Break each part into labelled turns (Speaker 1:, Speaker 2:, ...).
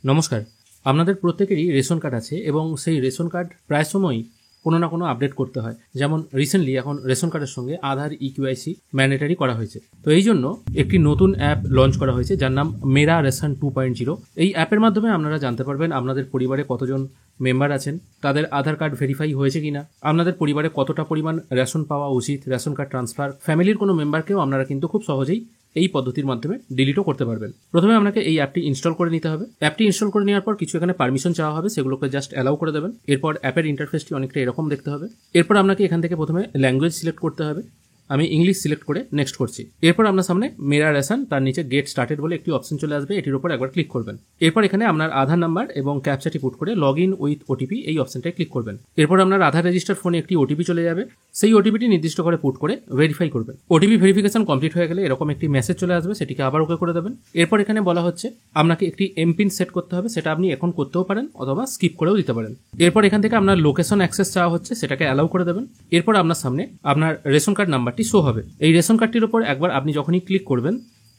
Speaker 1: নমস্কার। আপনাদের প্রত্যেকেরই রেশন কার্ড আছে এবং সেই রেশন কার্ড প্রায় সময়ই কোনো না কোনো আপডেট করতে হয়। যেমন রিসেন্টলি এখন রেশন কার্ডের সঙ্গে আধার ইকিউআইসি ম্যান্ডেটারি করা হয়েছে। তো এই জন্য একটি নতুন অ্যাপ লঞ্চ করা হয়েছে যার নাম মেরা রেশন 2.0। এই অ্যাপের মাধ্যমে আপনারা জানতে পারবেন আপনাদের পরিবারে কতজন মেম্বার আছেন, তাদের আধার কার্ড ভেরিফাই হয়েছে কিনা, আপনাদের পরিবারে কতটা পরিমাণ রেশন পাওয়া উচিত, রেশন কার্ড ট্রান্সফার, ফ্যামিলির কোনো মেম্বারকেও আপনারা কিন্তু খুব সহজেই এই পদ্ধতির মাধ্যমে ডিলিটও করতে পারবেন। প্রথমে আপনাকে এই অ্যাপটি ইনস্টল করে নিতে হবে। অ্যাপটি ইনস্টল করে নেওয়ার পর কিছু এখানে পারমিশন চাওয়া হবে, সেগুলোকে জাস্ট অ্যালাউ করে দেবেন। এরপর অ্যাপের ইন্টারফেসটি অনেকটা এরকম দেখতে হবে। এরপর আপনাকে এখান থেকে প্রথমে ল্যাঙ্গুয়েজ সিলেক্ট করতে হবে। আমি ইংলিশ সিলেক্ট করে নেক্সট করছি। এরপর আপনার সামনে মেরা রেশন, তার নিচে গেট স্টার্টেড বলে একটি অপশন চলে আসবে, এটির উপর একবার ক্লিক করবেন। এরপর এখানে আপনার আধার নাম্বার এবং ক্যাপচাটি পুট করে লগ ইন উইথ ওটিপি এই অপশনটায় ক্লিক করবেন। এরপর আপনার আধার রেজিস্টার ফোনে একটি ওটিপি চলে যাবে, সেই ওটিপিটি নির্দিষ্ট করে পুট করে ভেরিফাই করবেন। ওটিপি ভেরিফিকেশন কমপ্লিট হয়ে গেলে এরকম একটি মেসেজ চলে আসবে, সেটিকে আবার ওকে করে দেবেন। এরপর এখানে বলা হচ্ছে আপনাকে একটি এমপিন সেট করতে হবে, সেটা আপনি এখন করতেও পারেন অথবা স্কিপ করেও দিতে পারেন। এরপর এখান থেকে আপনার লোকেশন অ্যাক্সেস চাওয়া হচ্ছে, সেটাকে অ্যালাউ করে দেবেন। এরপর আপনার সামনে আপনার রেশন কার্ড নাম্বারটি শো হবে। এই রেশন কার্ডটির উপর একবার আপনি যখনই ক্লিক করবেন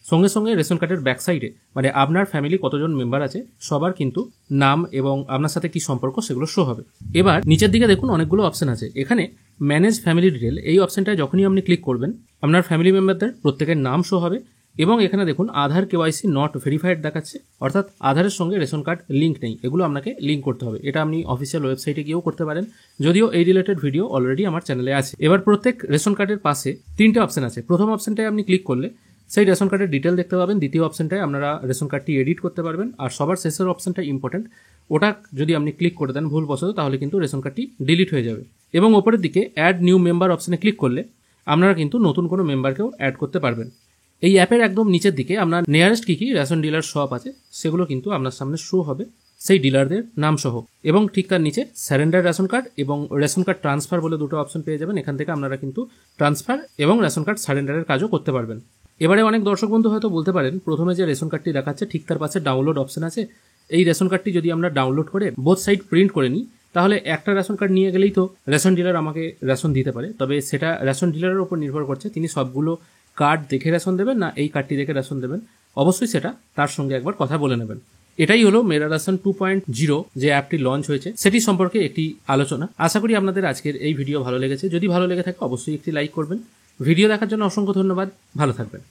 Speaker 1: সঙ্গে সঙ্গে রেশন কার্ডের ব্যাক সাইডে মানে আপনার ফ্যামিলি কতজন মেম্বার আছে সবার কিন্তু নাম এবং আপনার সাথে কি সম্পর্ক সেগুলো শো হবে। এবার নিচের দিকে দেখুন অনেকগুলো অপশন আছে। এখানে ম্যানেজ ফ্যামিলি ডিটেল এই অপশনটায় যখনই আপনি ক্লিক করবেন আপনার ফ্যামিলি মেম্বারদের প্রত্যেকের নাম শো হবে এবং এখানে দেখুন আধার কেওয়াইসি নট ভেরিফাইড দেখাচ্ছে, অর্থাৎ আধারের সঙ্গে রেশন কার্ড লিঙ্ক নেই। এগুলো আপনাকে লিঙ্ক করতে হবে। এটা আপনি অফিসিয়াল ওয়েবসাইটে গিয়েও করতে পারেন, যদিও এই রিলেটেড ভিডিও অলরেডি আমার চ্যানেলে আছে। এবার প্রত্যেক রেশন কার্ডের পাশে তিনটে অপশন আছে। প্রথম অপশনটায় আপনি ক্লিক করলে সেই রেশন কার্ডের ডিটেল দেখতে পাবেন। দ্বিতীয় অপশনটায় আপনারা রেশন কার্ডটি এডিট করতে পারবেন। আর সবার শেষের অপশনটা ইম্পর্টেন্ট, ওটা যদি আপনি ক্লিক করে দেন ভুলবশত তাহলে কিন্তু রেশন কার্ডটি ডিলিট হয়ে যাবে। এবং ওপরের দিকে অ্যাড নিউ মেম্বার অপশনে ক্লিক করলে আপনারা কিন্তু নতুন কোনো মেম্বারকেও অ্যাড করতে পারবেন। এই অ্যাপের একদম নিচের দিকে আপনার নিয়ারেস্ট কী রেশন ডিলার শপ আছে সেগুলো কিন্তু আপনার সামনে শো হবে, সেই ডিলারদের নাম সহ। এবং ঠিক তার নিচে স্যারেন্ডার রেশন কার্ড এবং রেশন কার্ড ট্রান্সফার বলে দুটো অপশন পেয়ে যাবেন। এখান থেকে আপনারা কিন্তু ট্রান্সফার এবং রেশন কার্ড সারেন্ডারের কাজও করতে পারবেন। এবারে অনেক দর্শক বন্ধু হয়তো বলতে পারেন প্রথমে যে রেশন কার্ডটি দেখাচ্ছে ঠিক তার পাশে ডাউনলোড অপশন আছে, এই রেশন কার্ডটি যদি আমরা ডাউনলোড করে বোথ সাইড প্রিন্ট করে নিই তাহলে একটা রেশন কার্ড নিয়ে গেলেই তো রেশন ডিলার আমাকে রেশন দিতে পারে। তবে সেটা রেশন ডিলারের উপর নির্ভর করছে তিনি সবগুলো কার্ড দেখে রেশন দেবেন না এই কার্ডটি দেখে রেশন দেবেন। অবশ্যই সেটা তার সঙ্গে একবার কথা বলে নেবেন। এটাই হলো মেরা রেশন 2.0 যে অ্যাপটি লঞ্চ হয়েছে সেটি সম্পর্কে একটি আলোচনা। আশা করি আপনাদের আজকের এই ভিডিও ভালো লেগেছে। যদি ভালো লেগে থাকে অবশ্যই একটি লাইক করবেন। ভিডিও দেখার জন্য অসংখ্য ধন্যবাদ। ভালো থাকবেন।